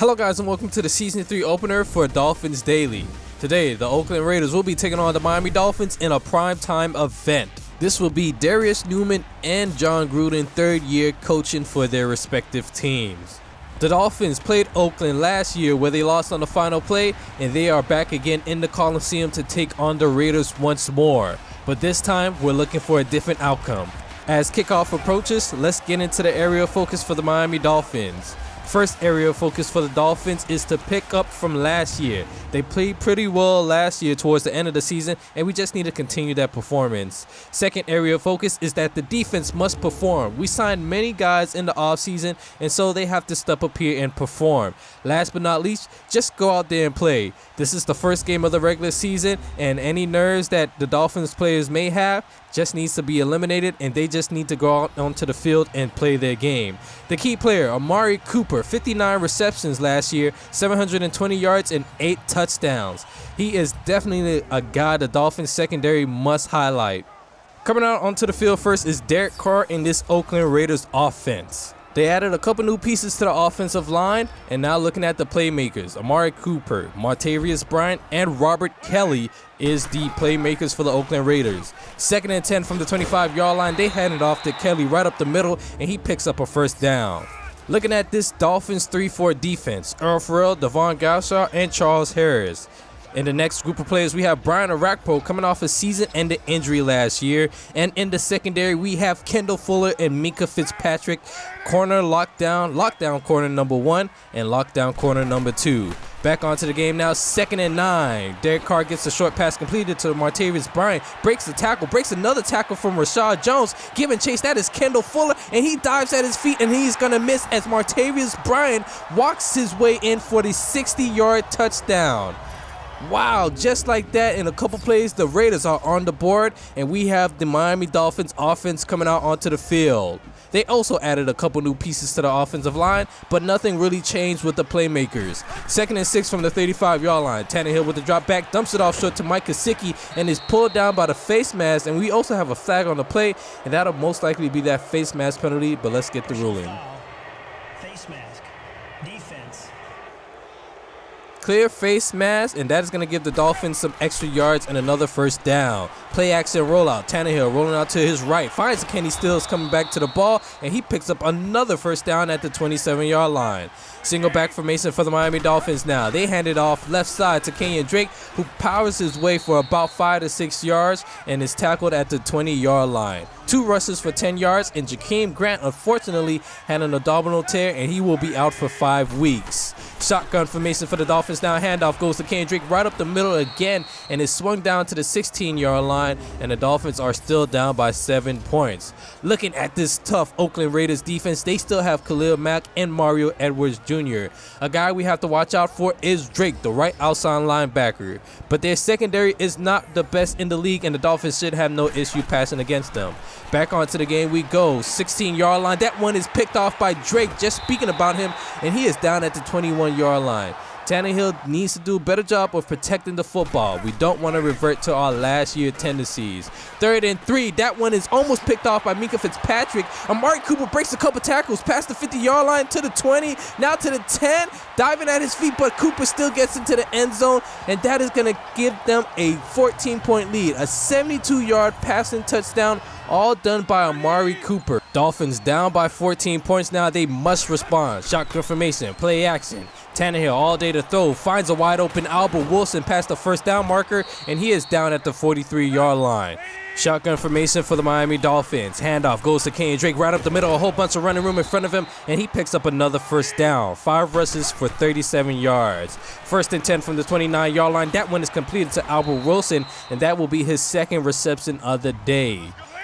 Hello guys and welcome to the Season 3 opener for Dolphins Daily. Today, the Oakland Raiders will be taking on the Miami Dolphins in a primetime event. This will be Darius Newman and John Gruden third year coaching for their respective teams. The Dolphins played Oakland last year where they lost on the final play, and they are back again in the Coliseum to take on the Raiders once more. But this time, we're looking for a different outcome. As kickoff approaches, let's get into the area of focus for the Miami Dolphins. First area of focus for the Dolphins is to pick up from last year. They played pretty well last year towards the end of the season, and we just need to continue that performance. Second area of focus is that the defense must perform. We signed many guys in the offseason, and so they have to step up here and perform. Last but not least, just go out there and play. This is the first game of the regular season, and any nerves that the Dolphins players may have just needs to be eliminated, and they just need to go out onto the field and play their game. The key player, Amari Cooper, 59 receptions last year, 720 yards and 8 touchdowns. He is definitely a guy the Dolphins secondary must highlight. Coming out onto the field first is Derek Carr in this Oakland Raiders offense. They added a couple new pieces to the offensive line, and now looking at the playmakers, Amari Cooper, Martavius Bryant, and Robert Kelly is the playmakers for the Oakland Raiders. Second and 10 from the 25-yard line, they hand it off to Kelly right up the middle, and he picks up a first down. Looking at this Dolphins 3-4 defense, Earl Farrell, Devon Gowshaw, and Charles Harris. In the next group of players, we have Brian Orakpo coming off a season-ending injury last year. And in the secondary, we have Kendall Fuller and Minkah Fitzpatrick, corner lockdown corner number 1, and lockdown corner number 2. Back onto the game now, 2nd and 9. Derek Carr gets a short pass completed to Martavius Bryant, breaks the tackle, breaks another tackle from Rashad Jones, giving chase. That is Kendall Fuller, and he dives at his feet, and he's going to miss as Martavius Bryant walks his way in for the 60-yard touchdown. Wow, just like that, in a couple plays, the Raiders are on the board, and we have the Miami Dolphins offense coming out onto the field. They also added a couple new pieces to the offensive line, but nothing really changed with the playmakers. 2nd and 6 from the 35-yard line. Tannehill with the drop back, dumps it off short to Mike Gesicki, and is pulled down by the face mask, and we also have a flag on the play, and that'll most likely be that face mask penalty, but let's get the ruling. Face mask. Defense. Clear face mask, and that is going to give the Dolphins some extra yards and another first down. Play action rollout. Tannehill rolling out to his right. Finds Kenny Stills coming back to the ball, and he picks up another first down at the 27-yard line. Single back formation for the Miami Dolphins now. They hand it off left side to Kenyon Drake, who powers his way for about 5 to 6 yards and is tackled at the 20-yard line. 2 rushes for 10 yards, and Jakeem Grant unfortunately had an abdominal tear, and he will be out for 5 weeks. Shotgun formation for the Dolphins now. Handoff goes to Kenyon Drake right up the middle again, and is swung down to the 16-yard line, and the Dolphins are still down by 7 points. Looking at this tough Oakland Raiders defense, they still have Khalil Mack and Mario Edwards Jr. A guy we have to watch out for is Drake, the right outside linebacker. But their secondary is not the best in the league, and the Dolphins should have no issue passing against them. Back onto the game we go. 16-yard line. That one is picked off by Drake, just speaking about him, and he is down at the 21-yard line. Tannehill needs to do a better job of protecting the football. We don't want to revert to our last year tendencies. 3rd and 3. That one is almost picked off by Minkah Fitzpatrick. Amari Cooper breaks a couple tackles past the 50-yard line to the 20, now to the 10, diving at his feet, but Cooper still gets into the end zone, and that is going to give them a 14-point lead. A 72-yard passing touchdown, all done by Amari Cooper. Dolphins down by 14 points now. They must respond. Shotgun formation, play action. Tannehill all day to throw, finds a wide open Albert Wilson past the first down marker, and he is down at the 43-yard line. Shotgun formation for the Miami Dolphins. Handoff goes to Kenyon Drake right up the middle, a whole bunch of running room in front of him, and he picks up another first down. 5 rushes for 37 yards. 1st and 10 from the 29-yard line. That one is completed to Albert Wilson, and that will be his 2nd reception of the day.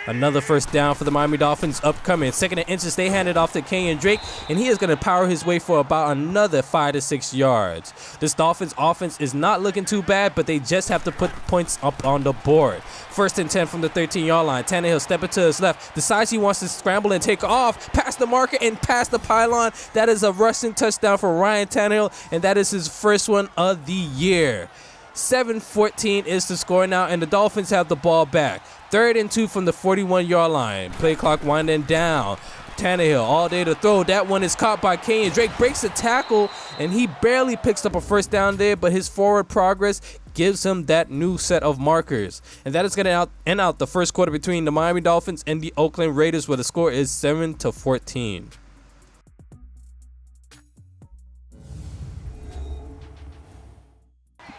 Another first down for the Miami Dolphins upcoming. 2nd and inches, they hand it off to Kenyon Drake, and he is going to power his way for about another 5 to 6 yards. This Dolphins offense is not looking too bad, but they just have to put points up on the board. 1st and 10 from the 13-yard line. Tannehill stepping to his left, decides he wants to scramble and take off, past the marker and past the pylon. That is a rushing touchdown for Ryan Tannehill, and that is his first one of the year. 7-14 is the score now, and the Dolphins have the ball back. 3rd and 2 from the 41-yard line. Play clock winding down. Tannehill all day to throw. That one is caught by Kenyon Drake. Breaks the tackle, and he barely picks up a first down there, but his forward progress gives him that new set of markers. And that is going to end out the first quarter between the Miami Dolphins and the Oakland Raiders, where the score is 7-14.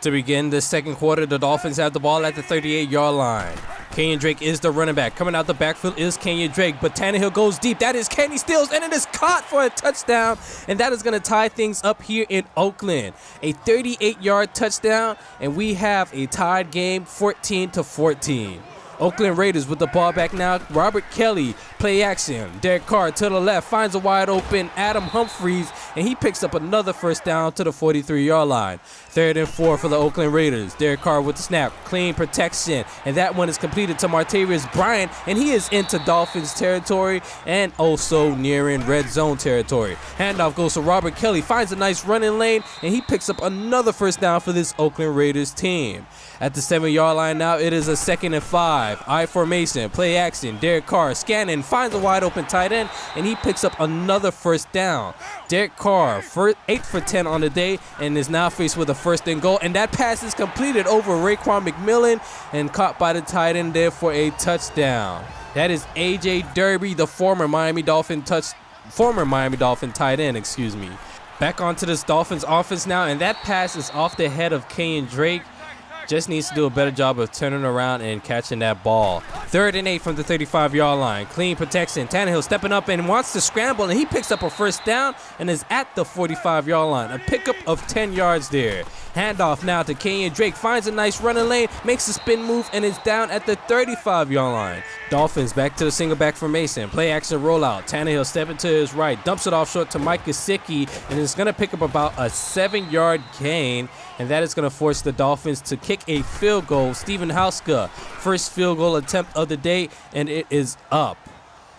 To begin the second quarter, the Dolphins have the ball at the 38-yard line. Kenyon Drake is the running back. Coming out the backfield is Kenyon Drake, but Tannehill goes deep. That is Kenny Stills, and it is caught for a touchdown, and that is going to tie things up here in Oakland. A 38-yard touchdown, and we have a tied game, 14-14. Oakland Raiders with the ball back now. Robert Kelly, play action. Derek Carr to the left, finds a wide open Adam Humphries, and he picks up another first down to the 43-yard line. 3rd and 4 for the Oakland Raiders. Derek Carr with the snap, clean protection, and that one is completed to Martavis Bryant, and he is into Dolphins territory and also nearing red zone territory. Handoff goes to Robert Kelly, finds a nice running lane, and he picks up another first down for this Oakland Raiders team. At the 7-yard line now, it is a 2nd and 5. I formation, play action. Derek Carr scanning, finds a wide open tight end, and he picks up another first down. Derek Carr, 8 for 10 on the day, and is now faced with a 1st and goal. And that pass is completed over Raekwon McMillan and caught by the tight end there for a touchdown. That is A.J. Derby, the former Miami Dolphin tight end, Back onto this Dolphins offense now, and that pass is off the head of Kenyon Drake. Just needs to do a better job of turning around and catching that ball. 3rd and 8 from the 35-yard line. Clean protection. Tannehill stepping up and wants to scramble, and he picks up a first down and is at the 45-yard line. A pickup of 10 yards there. Handoff now to Kenyon Drake. Finds a nice running lane, makes a spin move, and is down at the 35-yard line. Dolphins back to the single back formation. Play action rollout. Tannehill stepping to his right. Dumps it off short to Mike Gesicki, and is going to pick up about a 7-yard gain. And that is going to force the Dolphins to kick a field goal. Steven Hauska, first field goal attempt of the day, and it is up.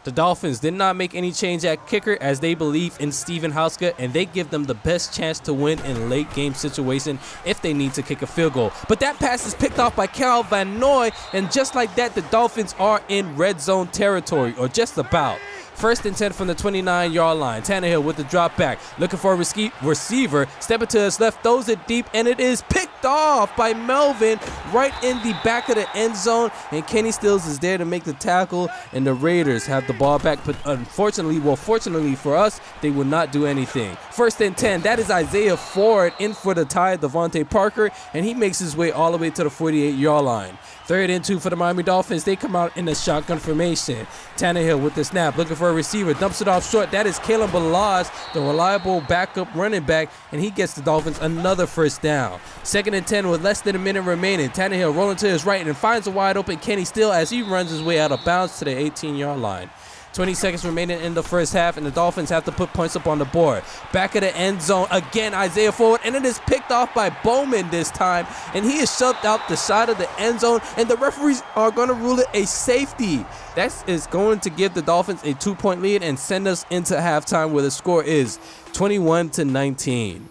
The Dolphins did not make any change at kicker as they believe in Steven Hauska, and they give them the best chance to win in late game situation if they need to kick a field goal. But that pass is picked off by Cal Van Noy, and just like that, the Dolphins are in red zone territory, or just about. 1st and 10 from the 29-yard line. Tannehill with the drop back, looking for a receiver, stepping to his left, throws it deep, and it is picked off by Melvin right in the back of the end zone, and Kenny Stills is there to make the tackle, and the Raiders have the ball back, but fortunately for us, they will not do anything. 1st and 10, that is Isaiah Ford in for the tie, Devontae Parker, and he makes his way all the way to the 48-yard line. 3rd and 2 for the Miami Dolphins. They come out in a shotgun formation. Tannehill with the snap, looking for a receiver, dumps it off short. That is Kalen Balazs, the reliable backup running back, and he gets the Dolphins another first down. 2nd and 10 with less than a minute remaining. Tannehill rolling to his right and finds a wide open Kenny Still as he runs his way out of bounds to the 18-yard line. 20 seconds remaining in the first half, and the Dolphins have to put points up on the board. Back of the end zone, again, Isaiah Ford, and it is picked off by Bowman this time, and he is shoved out the side of the end zone, and the referees are going to rule it a safety. That is going to give the Dolphins a 2-point lead and send us into halftime where the score is 21-19.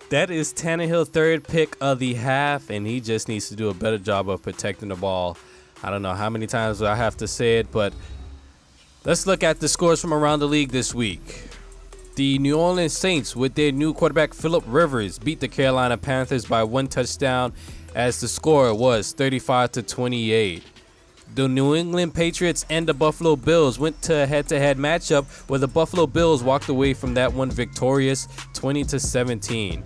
That is Tannehill's 3rd pick of the half, and he just needs to do a better job of protecting the ball. I don't know how many times I have to say it, but let's look at the scores from around the league this week. The New Orleans Saints, with their new quarterback Phillip Rivers, beat the Carolina Panthers by 1 touchdown as the score was 35-28. The New England Patriots and the Buffalo Bills went to a head-to-head matchup where the Buffalo Bills walked away from that one victorious 20-17.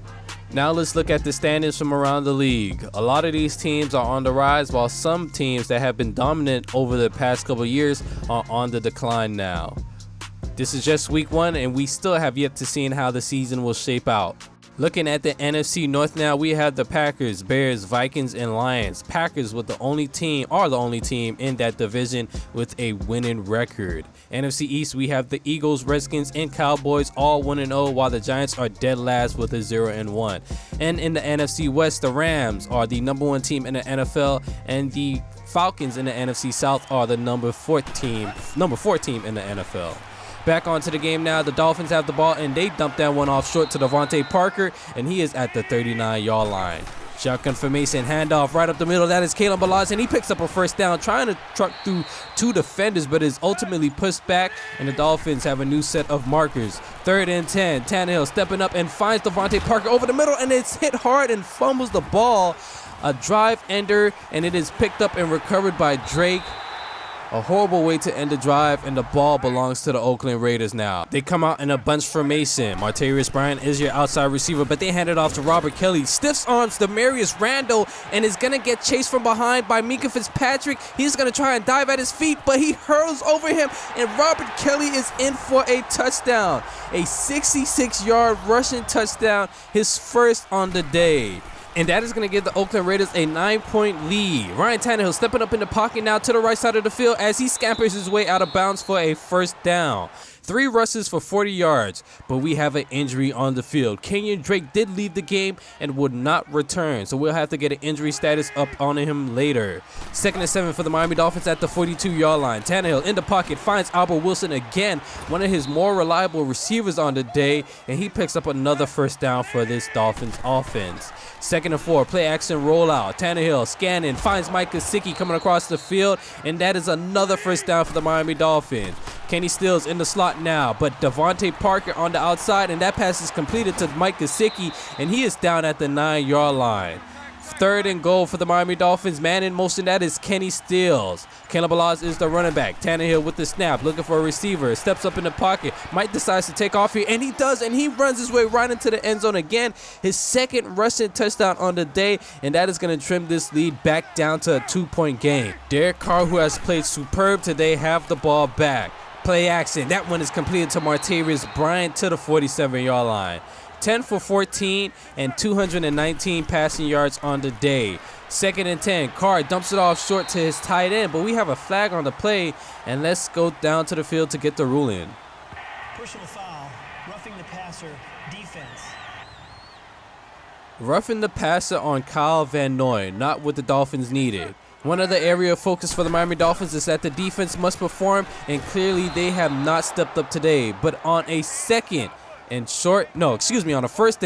Now let's look at the standings from around the league. A lot of these teams are on the rise, while some teams that have been dominant over the past couple of years are on the decline now. This is just week 1, and we still have yet to see how the season will shape out. Looking at the NFC North now, we have the Packers, Bears, Vikings, and Lions. Packers are the only team in that division with a winning record. NFC East, we have the Eagles, Redskins, and Cowboys all 1-0, while the Giants are dead last with a 0-1. And in the NFC West, the Rams are the number 1 team in the NFL, and the Falcons in the NFC South are the number 4 team in the NFL. Back onto the game now. The Dolphins have the ball, and they dump that one off short to Devontae Parker, and he is at the 39-yard line. Shotgun formation, handoff right up the middle. That is Kalen Balazs, and he picks up a first down, trying to truck through 2 defenders, but is ultimately pushed back, and the Dolphins have a new set of markers. 3rd and 10. Tannehill stepping up and finds Devontae Parker over the middle, and it's hit hard and fumbles the ball. A drive ender, and it is picked up and recovered by Drake. A horrible way to end the drive, and the ball belongs to the Oakland Raiders now. They come out in a bunch formation. Martavis Bryant is your outside receiver, but they hand it off to Robert Kelly. Stiffs arms Demarius Randall and is going to get chased from behind by Minkah Fitzpatrick. He's going to try and dive at his feet, but he hurls over him, and Robert Kelly is in for a touchdown. A 66-yard rushing touchdown, his first on the day. And that is going to give the Oakland Raiders a 9-point lead. Ryan Tannehill stepping up in the pocket now to the right side of the field as he scampers his way out of bounds for a first down. 3 rushes for 40 yards, but we have an injury on the field. Kenyon Drake did leave the game and would not return, so we'll have to get an injury status up on him later. 2nd and 7 for the Miami Dolphins at the 42-yard line. Tannehill in the pocket finds Albert Wilson again, one of his more reliable receivers on the day, and he picks up another first down for this Dolphins offense. 2nd and 4, play action rollout. Tannehill scanning, finds Mike Gesicki coming across the field, and that is another first down for the Miami Dolphins. Kenny Stills in the slot now, but Devontae Parker on the outside, and that pass is completed to Mike Gesicki, and he is down at the 9-yard line. 3rd and goal for the Miami Dolphins. Man in motion, that is Kenny Stills. Kalen Balazs is the running back. Tannehill with the snap, looking for a receiver. Steps up in the pocket. Mike decides to take off here, and he does, and he runs his way right into the end zone again. His 2nd rushing touchdown on the day, and that is going to trim this lead back down to a 2-point game. Derek Carr, who has played superb today, have the ball back. Play action. That one is completed to Martavis Bryant to the 47-yard line. 10 for 14 and 219 passing yards on the day. 2nd and 10. Carr dumps it off short to his tight end, but we have a flag on the play, and let's go down to the field to get the ruling. Personal foul, roughing the passer, defense. Roughing the passer on Kyle Van Noy, not what the Dolphins needed. One other area of focus for the Miami Dolphins is that the defense must perform, and clearly they have not stepped up today. But on a 1st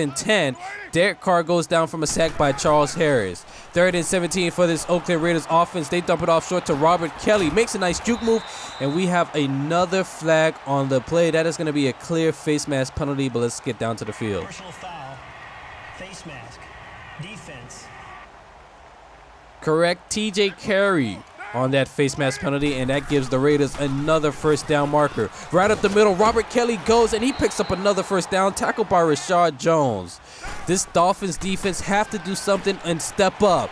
and 10, Derek Carr goes down from a sack by Charles Harris. 3rd and 17 for this Oakland Raiders offense. They dump it off short to Robert Kelly. Makes a nice juke move, and we have another flag on the play. That is going to be a clear face mask penalty, but let's get down to the field. Personal foul, face mask, defense. Correct, TJ Carey on that face mask penalty, and that gives the Raiders another first down marker. Right up the middle, Robert Kelly goes, and he picks up another first down, tackled by Rashad Jones. This Dolphins defense have to do something and step up.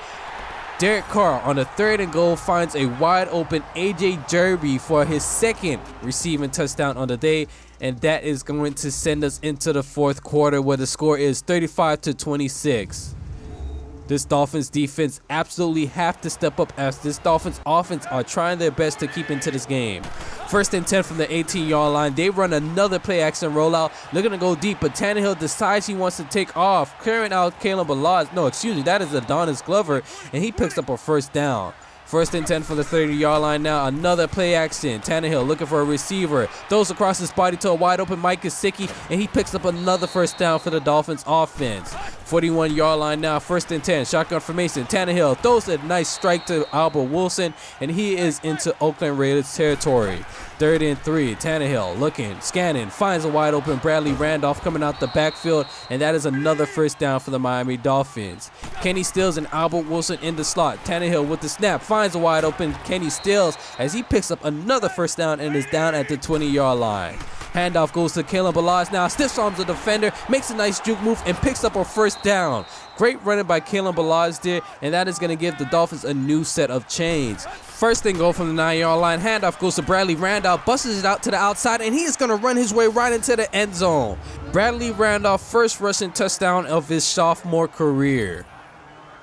Derek Carr on the 3rd and goal finds a wide open AJ Derby for his 2nd receiving touchdown on the day, and that is going to send us into the 4th quarter where the score is 35-26. This Dolphins defense absolutely have to step up as this Dolphins offense are trying their best to keep into this game. 1st and 10 from the 18-yard line. They run another play action rollout. They're going to go deep, but Tannehill decides he wants to take off, clearing out Kalen Balazs. No, excuse me, that is Adonis Glover, and he picks up a first down. 1st and 10 for the 30-yard line now. Another play action. Tannehill looking for a receiver. Throws across his body to a wide open Mike Gesicki, and he picks up another first down for the Dolphins offense. 41-yard line now. 1st and 10. Shotgun formation. Tannehill throws a nice strike to Albert Wilson, and he is into Oakland Raiders territory. 3rd and 3. Tannehill looking, scanning, finds a wide open Bradley Randolph coming out the backfield, and that is another first down for the Miami Dolphins. Kenny Stills and Albert Wilson in the slot. Tannehill with the snap finds a wide open Kenny Stills as he picks up another first down and is down at the 20-yard line. Handoff goes to Kalen Balazs now. Stiff arms the defender, makes a nice juke move, and picks up a first down. Great running by Kalen Balazs there, and that is going to give the Dolphins a new set of chains. 1st and goal from the 9-yard line. Handoff goes to Bradley Randolph, busts it out to the outside, and he is going to run his way right into the end zone. Bradley Randolph, first rushing touchdown of his sophomore career.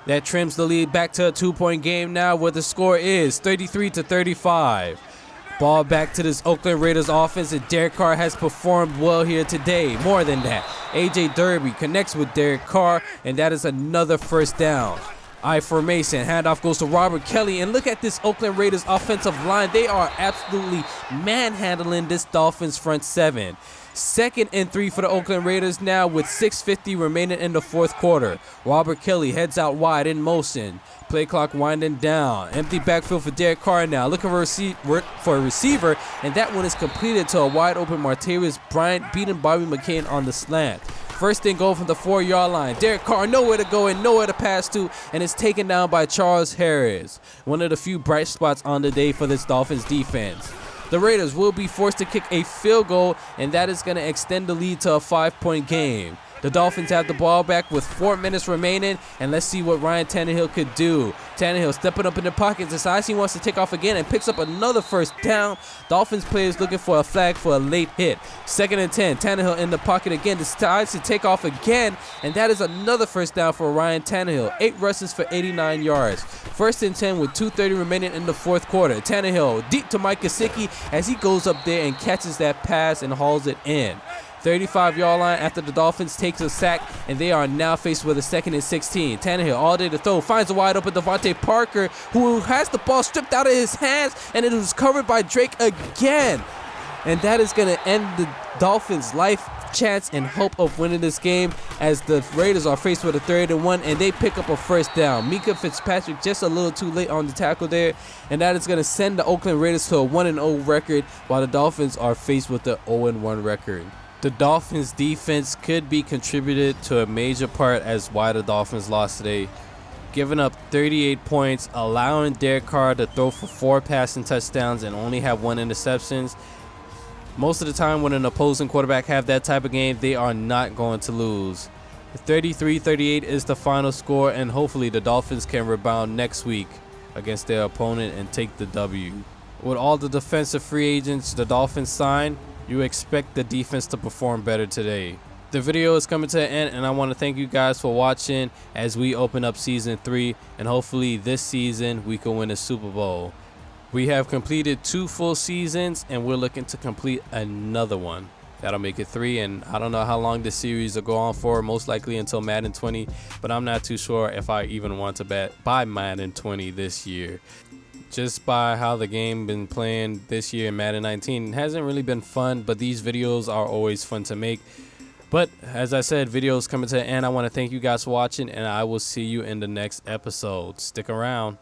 That trims the lead back to a 2-point game now, where the score is 33-35. Ball back to this Oakland Raiders offense, and Derek Carr has performed well here today. More than that, AJ Derby connects with Derek Carr, and that is another first down. I formation, handoff goes to Robert Kelly, and look at this Oakland Raiders offensive line. They are absolutely manhandling this Dolphins front seven. 2nd and 3 for the Oakland Raiders now with 6:50 remaining in the 4th quarter. Robert Kelly heads out wide in motion. Play clock winding down. Empty backfield for Derek Carr now. Looking for a receiver, and that one is completed to a wide open Martavis Bryant beating Bobby McCain on the slant. 1st and goal from the 4-yard line. Derek Carr nowhere to go and nowhere to pass to, and is taken down by Charles Harris. One of the few bright spots on the day for this Dolphins defense. The Raiders will be forced to kick a field goal, and that is going to extend the lead to a 5-point game. The Dolphins have the ball back with 4 minutes remaining, and let's see what Ryan Tannehill could do. Tannehill stepping up in the pocket, decides he wants to take off again and picks up another 1st down. Dolphins players looking for a flag for a late hit. 2nd and 10, Tannehill in the pocket again, decides to take off again, and that is another 1st down for Ryan Tannehill. 8 rushes for 89 yards. 1st and 10 with 2:30 remaining in the 4th quarter. Tannehill deep to Mike Gesicki as he goes up there and catches that pass and hauls it in. 35-yard line after the Dolphins takes a sack, and they are now faced with a 2nd and 16. Tannehill all day to throw, finds a wide open Devontae Parker, who has the ball stripped out of his hands, and it was covered by Drake again. And that is going to end the Dolphins' life chance and hope of winning this game, as the Raiders are faced with a 3rd and 1, and they pick up a 1st down. Mika Fitzpatrick just a little too late on the tackle there, and that is going to send the Oakland Raiders to a 1-0 record, while the Dolphins are faced with the 0-1 record. The Dolphins defense could be contributed to a major part as why the Dolphins lost today, giving up 38 points, allowing Derek Carr to throw for 4 passing touchdowns and only have 1 interception. Most of the time when an opposing quarterback have that type of game, they are not going to lose. 33-38 is the final score, and hopefully the Dolphins can rebound next week against their opponent and take the W. With all the defensive free agents the Dolphins signed, you expect the defense to perform better today. The video is coming to an end, and I want to thank you guys for watching as we open up season 3, and hopefully this season we can win a Super Bowl. We have completed 2 full seasons, and we're looking to complete another one. That'll make it 3, and I don't know how long this series will go on for, most likely until Madden 20, but I'm not too sure if I even want to buy Madden 20 this year. Just by how the game been playing this year in Madden 19, it hasn't really been fun, but these videos are always fun to make. But as I said, videos coming to an end. I want to thank you guys for watching, and I will see you in the next episode. Stick around.